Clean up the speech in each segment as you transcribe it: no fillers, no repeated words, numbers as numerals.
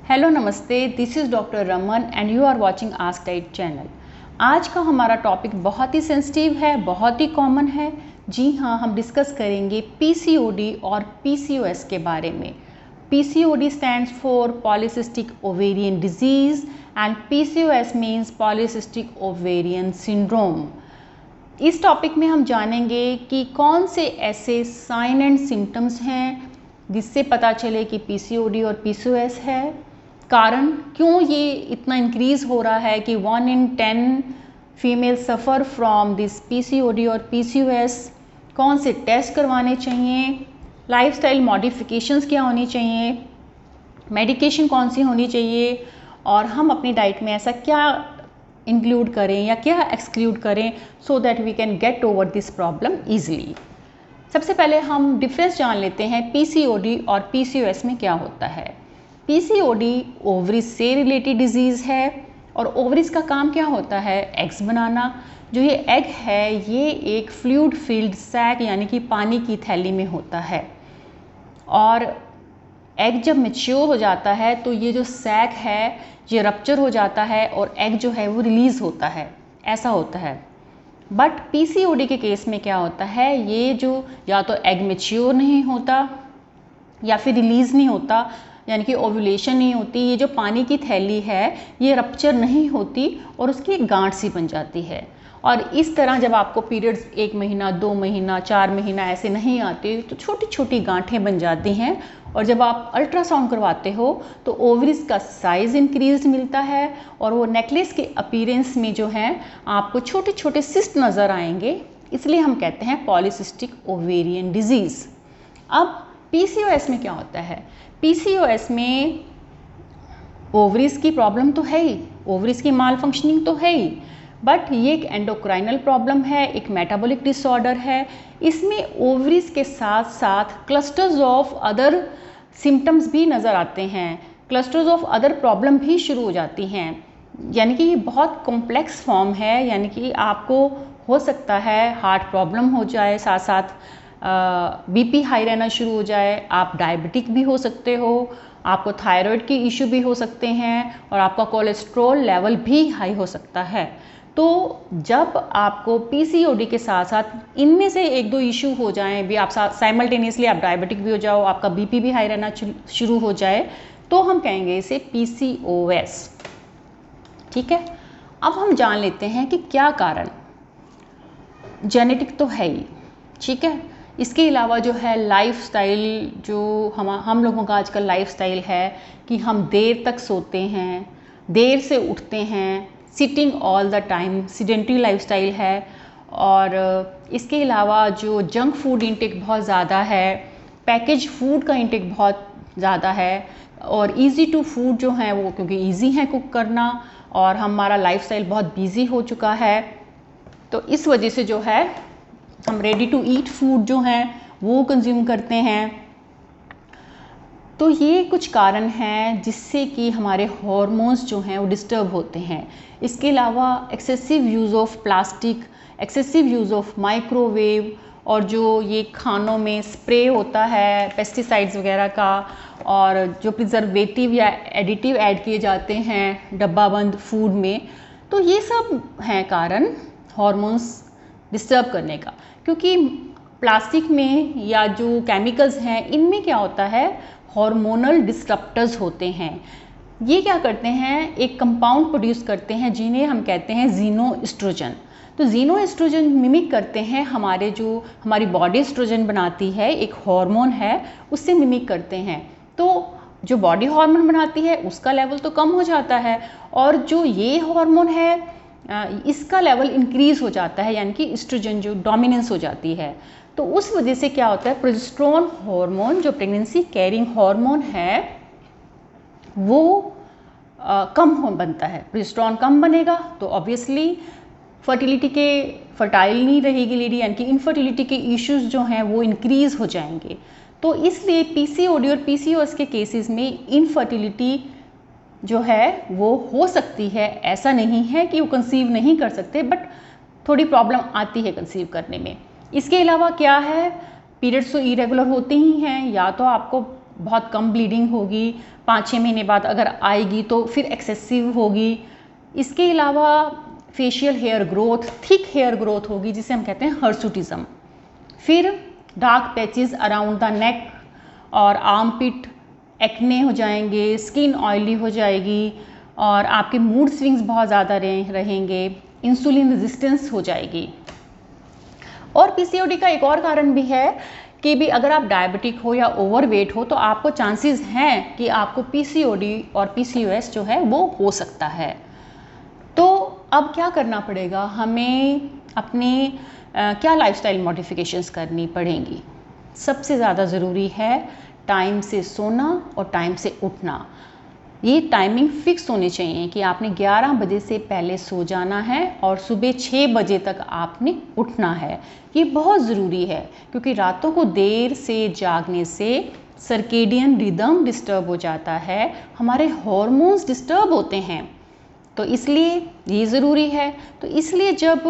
Hello नमस्ते, this is doctor Raman and you are watching Ask Diet channel. आज का हमारा टॉपिक बहुत ही सेंसिटिव है, बहुत ही कॉमन है। जी हाँ, हम डिस्कस करेंगे पीसीओडी और पीसीओएस के बारे में। PCOD stands for polycystic ovarian disease and PCOS means polycystic ovarian syndrome. इस टॉपिक में हम जानेंगे कि कौन से ऐसे साइन एंड सिम्टम्स हैं जिससे पता चले कि पीसीओडी और पीसीओएस है, कारण क्यों ये इतना इंक्रीज़ हो रहा है कि 1 in 10 female suffer from this PCOD और पीसीओएस, कौन से टेस्ट करवाने चाहिए, लाइफस्टाइल मॉडिफिकेशंस क्या होनी चाहिए, मेडिकेशन कौन सी होनी चाहिए और हम अपनी डाइट में ऐसा क्या इंक्लूड करें या क्या एक्सक्लूड करें so that we can get over this problem easily. सबसे पहले हम डिफरेंस जान लेते हैं पीसीओडी और पीसीओएस में क्या होता है। पीसीओडी ओवरीज से रिलेटेड डिजीज़ है और ओवरीज का काम क्या होता है, एग्स बनाना। जो ये एग है ये एक फ्लूइड फिल्ड सैक यानी कि पानी की थैली में होता है और एग जब मैच्योर हो जाता है तो ये जो सैक है ये रप्चर हो जाता है और एग जो है वो रिलीज़ होता है, ऐसा होता है। बट पीसीओडी के केस में क्या होता है, ये जो या तो एग मैच्योर नहीं होता या फिर रिलीज़ नहीं होता, यानी कि ओव्यूलेशन नहीं होती, ये जो पानी की थैली है ये रप्चर नहीं होती और उसकी एक गांठ सी बन जाती है। और इस तरह जब आपको पीरियड्स 1 महीना 2 महीना 4 महीना ऐसे नहीं आते तो छोटी छोटी गांठें बन जाती हैं और जब आप अल्ट्रासाउंड करवाते हो तो ओवरीज का साइज़ इंक्रीज मिलता है और वो नेकलेस के अपीयरेंस में जो है आपको छोटे छोटे सिस्ट नज़र आएंगे, इसलिए हम कहते हैं पॉलीसिस्टिक ओवेरियन डिजीज़। अब पीसीओएस में क्या होता है, पीसीओएस में ओवरीज की प्रॉब्लम तो है ही, ओवरीज की माल फंक्शनिंग तो है ही, बट ये एक एंडोक्राइनल प्रॉब्लम है, एक मेटाबॉलिक डिसऑर्डर है। इसमें ओवरीज के साथ साथ क्लस्टर्स ऑफ अदर सिम्टम्स भी नज़र आते हैं, क्लस्टर्स ऑफ अदर प्रॉब्लम भी शुरू हो जाती हैं। यानी कि ये बहुत कॉम्प्लेक्स फॉर्म है, यानी कि आपको हो सकता है हार्ट प्रॉब्लम हो जाए, साथ साथ बीपी हाई रहना शुरू हो जाए, आप डायबिटिक भी हो सकते हो, आपको थायराइड की इशू भी हो सकते हैं और आपका कोलेस्ट्रॉल लेवल भी हाई हो सकता है। तो जब आपको पीसीओडी के साथ साथ इनमें से एक दो इशू हो जाएं भी, आप साइमल्टेनियसली आप डायबिटिक भी हो जाओ, आपका बीपी भी हाई रहना शुरू हो जाए, तो हम कहेंगे इसे पीसीओएस। ठीक है, अब हम जान लेते हैं कि क्या कारण। जेनेटिक तो है ही, ठीक है, इसके अलावा जो है लाइफस्टाइल, जो हम लोगों का आजकल लाइफस्टाइल है कि हम देर तक सोते हैं, देर से उठते हैं, sitting all the time, sedentary lifestyle है। और इसके अलावा जो जंक फूड इंटेक बहुत ज़्यादा है, पैकेज फूड का इंटेक बहुत ज़्यादा है और इजी टू फूड जो है वो क्योंकि इजी है कुक करना और हमारा लाइफस्टाइल बहुत बिजी हो चुका है, तो इस वजह से जो है हम रेडी टू ईट फूड जो हैं वो कंज्यूम करते हैं। तो ये कुछ कारण हैं जिससे कि हमारे हार्मोन्स जो हैं वो डिस्टर्ब होते हैं। इसके अलावा excessive use of plastic, excessive use of microwave और जो ये खानों में स्प्रे होता है पेस्टिसाइड्स वगैरह का और जो प्रिजर्वेटिव या एडिटिव ऐड किए जाते हैं डब्बाबंद फूड में, तो ये सब हैं कारण हार्मोन्स डिस्टर्ब करने का। क्योंकि प्लास्टिक में या जो केमिकल्स हैं इनमें क्या होता है, हार्मोनल डिस्टर्प्टर्स होते हैं। ये क्या करते हैं, एक कंपाउंड प्रोड्यूस करते हैं जिन्हें हम कहते हैं जीनोएस्ट्रोजन। तो जीनोएस्ट्रोजन मिमिक करते हैं हमारे जो हमारी बॉडी एस्ट्रोजन बनाती है, एक हार्मोन है, उससे मिमिक करते हैं। तो जो बॉडी हार्मोन बनाती है उसका लेवल तो कम हो जाता है और जो ये हार्मोन है इसका लेवल इंक्रीज़ हो जाता है, यानी कि एस्ट्रोजन जो डोमिनेंस हो जाती है। तो उस वजह से क्या होता है, प्रोजेस्टेरोन हार्मोन जो प्रेगनेंसी कैरिंग हार्मोन है वो कम बनता है। प्रोजेस्टेरोन कम बनेगा तो ऑब्वियसली फर्टाइल नहीं रहेगी लेडी, यानी कि इनफर्टिलिटी के इश्यूज जो हैं वो इंक्रीज़ हो जाएंगे। तो इसलिए पीसीओडी और पीसीओएस के केसेस में इनफर्टिलिटी जो है वो हो सकती है, ऐसा नहीं है कि वो कंसीव नहीं कर सकते, बट थोड़ी प्रॉब्लम आती है कंसीव करने में। इसके अलावा क्या है, पीरियड्स तो इरेगुलर होते ही हैं, या तो आपको बहुत कम ब्लीडिंग होगी, 5-6 महीने बाद अगर आएगी तो फिर एक्सेसिव होगी। इसके अलावा facial hair growth, thick hair growth होगी जिसे हम कहते हैं हर्सुटिज्म। फिर dark patches around the neck और आर्मपिट, एक्ने हो जाएंगे, स्किन ऑयली हो जाएगी और आपके मूड स्विंग्स बहुत ज़्यादा रहेंगे, इंसुलिन रेजिस्टेंस हो जाएगी। और पीसीओडी का एक और कारण भी है कि भी अगर आप डायबिटिक हो या ओवरवेट हो तो आपको चांसेस हैं कि आपको पीसीओडी और पीसीओएस जो है वो हो सकता है। तो अब क्या करना पड़ेगा, हमें अपने क्या लाइफस्टाइल मॉडिफिकेशंस करनी पड़ेंगी। सबसे ज़्यादा ज़रूरी है टाइम से सोना और टाइम से उठना। ये टाइमिंग फिक्स होनी चाहिए कि आपने 11 बजे से पहले सो जाना है और सुबह 6 बजे तक आपने उठना है। ये बहुत ज़रूरी है क्योंकि रातों को देर से जागने से सर्केडियन रिदम डिस्टर्ब हो जाता है, हमारे हार्मोन्स डिस्टर्ब होते हैं, तो इसलिए ये ज़रूरी है। तो इसलिए जब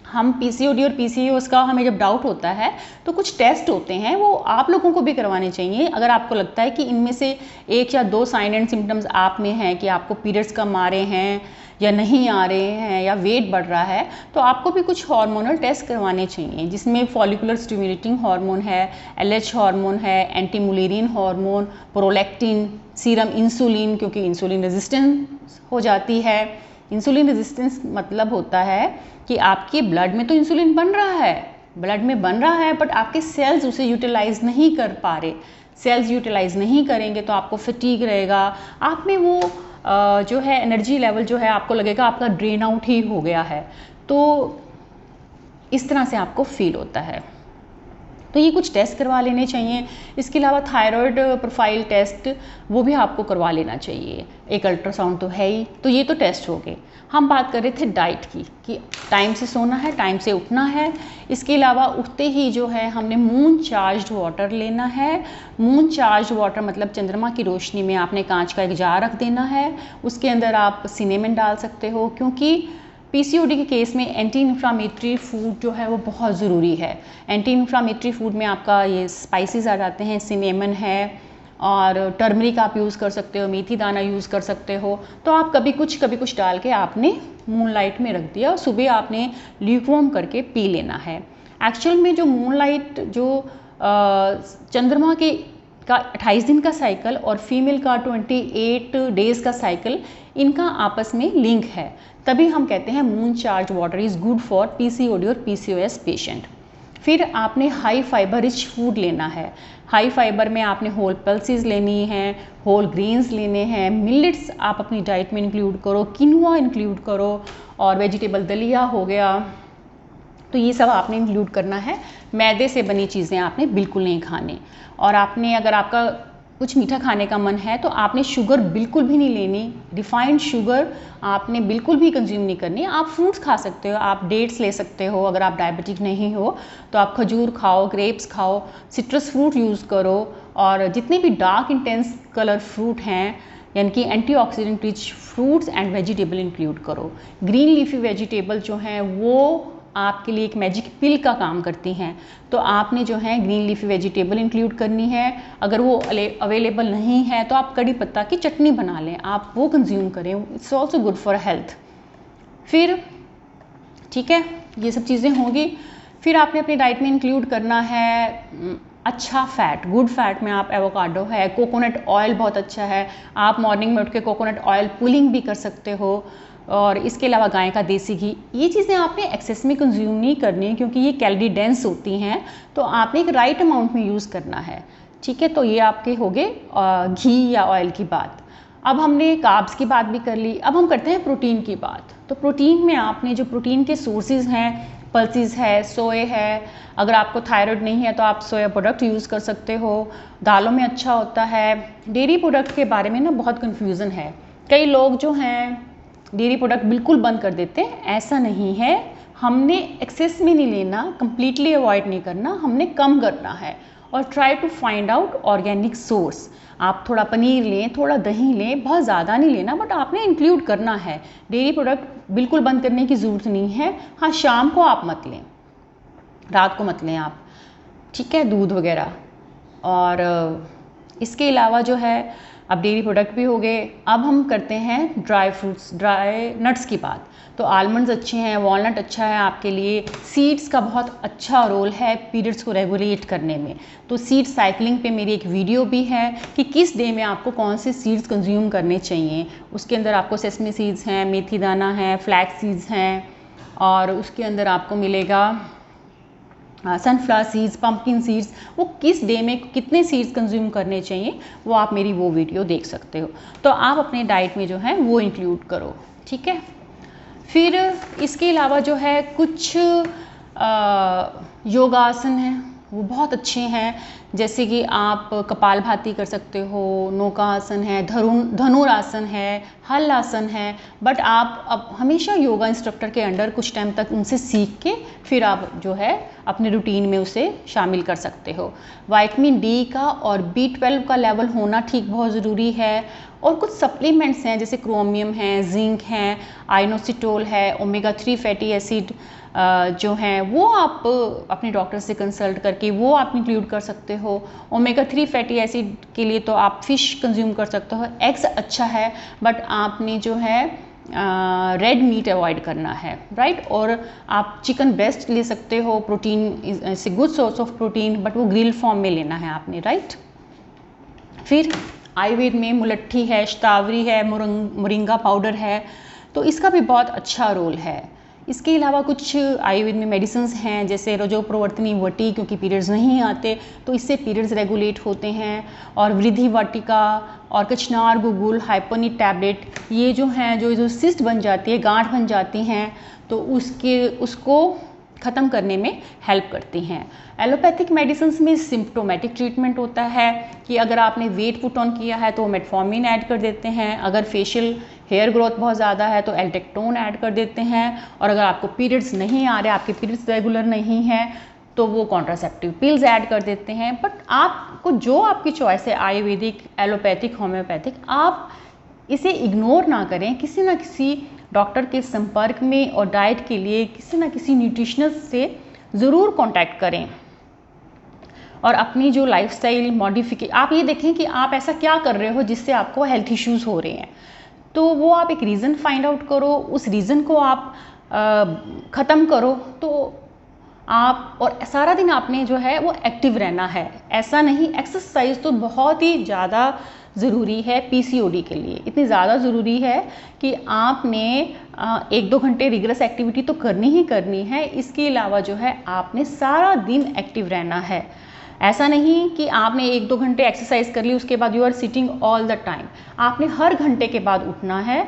हम पीसीओडी और पीसीओएस का हमें जब डाउट होता है तो कुछ टेस्ट होते हैं, वो आप लोगों को भी करवाने चाहिए। अगर आपको लगता है कि इनमें से 1 या 2 साइन एंड सिम्टम्स आप में हैं कि आपको पीरियड्स कम आ रहे हैं या नहीं आ रहे हैं या वेट बढ़ रहा है, तो आपको भी कुछ हार्मोनल टेस्ट करवाने चाहिए, जिसमें फॉलिकुलर स्टिमुलेटिंग हार्मोन है, एलएच हार्मोन है, anti Mullerian hormone, prolactin, serum insulin, क्योंकि इंसुलिन रेजिस्टेंस हो जाती है। इंसुलिन रेजिस्टेंस मतलब होता है कि आपके ब्लड में तो इंसुलिन बन रहा है, ब्लड में बन रहा है, बट आपके सेल्स उसे यूटिलाइज नहीं कर पा रहे। सेल्स यूटिलाइज नहीं करेंगे तो आपको फटीग रहेगा, आप में वो जो है एनर्जी लेवल जो है आपको लगेगा आपका ड्रेन आउट ही हो गया है, तो इस तरह से आपको फील होता है। तो ये कुछ टेस्ट करवा लेने चाहिए। इसके अलावा थायराइड प्रोफाइल टेस्ट वो भी आपको करवा लेना चाहिए, एक अल्ट्रासाउंड तो है ही। तो ये तो टेस्ट हो गए। हम बात कर रहे थे डाइट की कि टाइम से सोना है, टाइम से उठना है। इसके अलावा उठते ही जो है हमने मून चार्ज्ड वाटर लेना है। मून चार्ज्ड वाटर मतलब चंद्रमा की रोशनी में आपने कांच का एक जार रख देना है, उसके अंदर आप सिनेमन डाल सकते हो, क्योंकि पीसीओडी के केस में एंटी इन्फ्लामेटरी फूड जो है वो बहुत ज़रूरी है। एंटी इन्फ्लामेटरी फूड में आपका ये स्पाइसेस आ जाते हैं, सिनेमन है और टर्मरिक आप यूज़ कर सकते हो, मेथी दाना यूज़ कर सकते हो। तो आप कभी कुछ डाल के आपने मूनलाइट में रख दिया और सुबह आपने ल्यूकवार्म करके पी लेना है। एक्चुअल में जो मूनलाइट जो चंद्रमा के का 28 दिन का साइकिल और फीमेल का 28 डेज़ का साइकिल, इनका आपस में लिंक है, तभी हम कहते हैं moon charge water is good for PCOD और पीसीओएस पेशेंट। फिर आपने हाई फाइबर रिच फूड लेना है। हाई फाइबर में आपने होल पल्सेस लेनी है, होल ग्रेन्स लेने हैं, मिलेट्स आप अपनी डाइट में इंक्लूड करो, किनुआ इंक्लूड करो और वेजिटेबल दलिया हो गया, तो ये सब आपने इंक्लूड करना है। मैदे से बनी चीज़ें आपने बिल्कुल नहीं खानी। और आपने अगर आपका कुछ मीठा खाने का मन है तो आपने शुगर बिल्कुल भी नहीं लेनी, रिफाइंड शुगर आपने बिल्कुल भी कंज्यूम नहीं करनी। आप फ्रूट्स खा सकते हो, आप डेट्स ले सकते हो, अगर आप डायबिटिक नहीं हो तो आप खजूर खाओ, ग्रेप्स खाओ, सिट्रस फ्रूट यूज़ करो और जितने भी डार्क इंटेंस कलर फ्रूट हैं यानी कि antioxidant rich fruits and vegetable include करो। ग्रीन लीफी वेजिटेबल जो हैं वो आपके लिए एक मैजिक पिल का काम करती हैं, तो आपने जो है ग्रीन लीफी वेजिटेबल इंक्लूड करनी है। अगर वो अवेलेबल नहीं है तो आप कड़ी पत्ता की चटनी बना लें, आप वो कंज्यूम करें, it's also good for health. फिर ठीक है, ये सब चीज़ें होंगी। फिर आपने अपनी डाइट में इंक्लूड करना है अच्छा फ़ैट, गुड फैट में आप एवोकाडो है, कोकोनट ऑयल बहुत अच्छा है, आप मॉर्निंग में उठ के कोकोनट ऑयल पुलिंग भी कर सकते हो। और इसके अलावा गाय का देसी घी, ये चीज़ें आपने एक्सेस में कंज्यूम नहीं करनी क्योंकि ये कैलोरी डेंस होती हैं, तो आपने एक राइट अमाउंट में यूज़ करना है। ठीक है, तो ये आपके हो गए घी या ऑयल की बात। अब हमने कार्ब्स की बात भी कर ली, अब हम करते हैं प्रोटीन की बात। तो प्रोटीन में आपने जो प्रोटीन के सोर्सेज हैं, पल्सेस है, सोए है, अगर आपको थायराइड नहीं है तो आप सोया प्रोडक्ट यूज़ कर सकते हो, दालों में अच्छा होता है। डेयरी प्रोडक्ट के बारे में ना बहुत कन्फ्यूज़न है, कई लोग जो हैं डेयरी प्रोडक्ट बिल्कुल बंद कर देते हैं, ऐसा नहीं है। हमने एक्सेस में नहीं लेना, कंप्लीटली अवॉइड नहीं करना, हमने कम करना है और try to find out organic source. आप थोड़ा पनीर लें, थोड़ा दही लें, बहुत ज़्यादा नहीं लेना, बट आपने इंक्लूड करना है। डेयरी प्रोडक्ट बिल्कुल बंद करने की ज़रूरत नहीं है। हाँ, शाम को आप मत लें, रात को मत लें आप, ठीक है, दूध वगैरह। और इसके अलावा जो है अब डेयरी प्रोडक्ट भी हो गए। अब हम करते हैं ड्राई फ्रूट्स, ड्राई नट्स की बात। तो आलमंड्स अच्छे हैं, वॉलनट अच्छा है आपके लिए। सीड्स का बहुत अच्छा रोल है पीरियड्स को रेगुलेट करने में। तो सीड साइकिलिंग पे मेरी एक वीडियो भी है कि किस डे में आपको कौन से सीड्स कंज्यूम करने चाहिए। उसके अंदर आपको सेसमी सीड्स हैं, मेथी दाना है, फ्लैक्स सीड्स हैं, और उसके अंदर आपको मिलेगा सनफ्लावर सीड्स, पम्पकिन सीड्स। वो किस डे में कितने सीड्स कंज्यूम करने चाहिए वो आप मेरी वो वीडियो देख सकते हो। तो आप अपने डाइट में जो है वो इंक्लूड करो, ठीक है। फिर इसके अलावा जो है कुछ योगासन हैं, वो बहुत अच्छे हैं। जैसे कि आप कपालभाति कर सकते हो, नौकासन है, धनुरासन है, हल आसन है। बट आप अब हमेशा योगा इंस्ट्रक्टर के अंडर कुछ टाइम तक उनसे सीख के फिर आप जो है अपने रूटीन में उसे शामिल कर सकते हो। विटामिन डी का और B12 का लेवल होना ठीक बहुत ज़रूरी है। और कुछ सप्लीमेंट्स हैं जैसे क्रोमियम है, जिंक है, आइनोसिटोल है, ओमेगा 3 फैटी एसिड जो हैं वो आप अपने डॉक्टर से कंसल्ट करके वो आप इंक्लूड कर सकते हो। ओमेगा 3 फैटी एसिड के लिए तो आप फिश कंज्यूम कर सकते हो। एग्स अच्छा है, बट आपने जो है रेड मीट अवॉइड करना है, राइट। और आप चिकन ब्रेस्ट ले सकते हो, protein is a good source of protein, but वो ग्रिल फॉर्म में लेना है आपने, राइट। फिर आयुर्वेद में मुलट्ठी है, शतावरी है, मोरिंगा पाउडर है, तो इसका भी बहुत अच्छा रोल है। इसके अलावा कुछ आयुर्वेद में मेडिसिन्स हैं जैसे रजोप्रवर्तनी वटी, क्योंकि पीरियड्स नहीं आते तो इससे पीरियड्स रेगुलेट होते हैं। और वृद्धि वाटिका और कचनार गुगुल, हाइपोनिक टैबलेट, ये जो हैं जो सिस्ट बन जाती है, गांठ बन जाती हैं, तो उसको ख़त्म करने में हेल्प करती हैं। एलोपैथिक मेडिसिन्स में सिम्प्टोमेटिक ट्रीटमेंट होता है कि अगर आपने वेट पुट ऑन किया है तो मेटफॉर्मिन ऐड कर देते हैं, अगर फेशियल हेयर ग्रोथ बहुत ज़्यादा है तो एल्टेक्टोन ऐड कर देते हैं, और अगर आपको पीरियड्स नहीं आ रहे, आपके पीरियड्स रेगुलर नहीं हैं, तो वो कॉन्ट्रासेप्टिव पिल्स ऐड कर देते हैं। बट आपको जो आपकी चॉइस है, आयुर्वेदिक, एलोपैथिक, होम्योपैथिक, आप इसे इग्नोर ना करें। किसी ना किसी डॉक्टर के संपर्क में और डाइट के लिए किसी ना किसी न्यूट्रिशनिस्ट से ज़रूर कांटेक्ट करें। और अपनी जो लाइफस्टाइल मॉडिफिकेशन, आप ये देखें कि आप ऐसा क्या कर रहे हो जिससे आपको हेल्थ इश्यूज़ हो रहे हैं, तो वो आप एक रीज़न फाइंड आउट करो, उस रीज़न को आप ख़त्म करो। तो आप और सारा दिन आपने जो है वो एक्टिव रहना है। ऐसा नहीं, एक्सरसाइज तो बहुत ही ज़्यादा ज़रूरी है पीसीओडी के लिए, इतनी ज़्यादा ज़रूरी है कि आपने 1-2 घंटे रिगरस एक्टिविटी तो करनी ही करनी है। इसके अलावा जो है आपने सारा दिन एक्टिव रहना है। ऐसा नहीं कि आपने 1-2 घंटे एक्सरसाइज कर ली उसके बाद you are sitting all the time. आपने हर घंटे के बाद उठना है,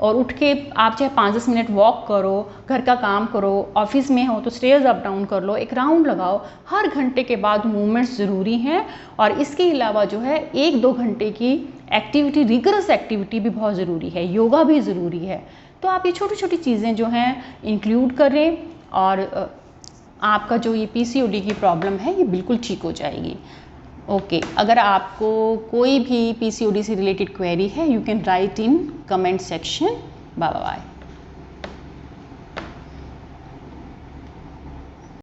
और उठ के आप चाहे 5-10 मिनट वॉक करो, घर का काम करो, ऑफिस में हो तो स्टेयर्स अप डाउन कर लो, एक राउंड लगाओ। हर घंटे के बाद मूवमेंट्स ज़रूरी हैं। और इसके अलावा जो है 1-2 घंटे की एक्टिविटी, रिगरस एक्टिविटी भी बहुत ज़रूरी है, योगा भी ज़रूरी है। तो आप ये छोटी छोटी चीज़ें जो हैं इंक्लूड करें, और आपका जो ये पीसीओडी की प्रॉब्लम है ये बिल्कुल ठीक हो जाएगी। ओके, अगर आपको कोई भी पीसीओडी से रिलेटेड क्वेरी है, you can write in comment section. Bye bye.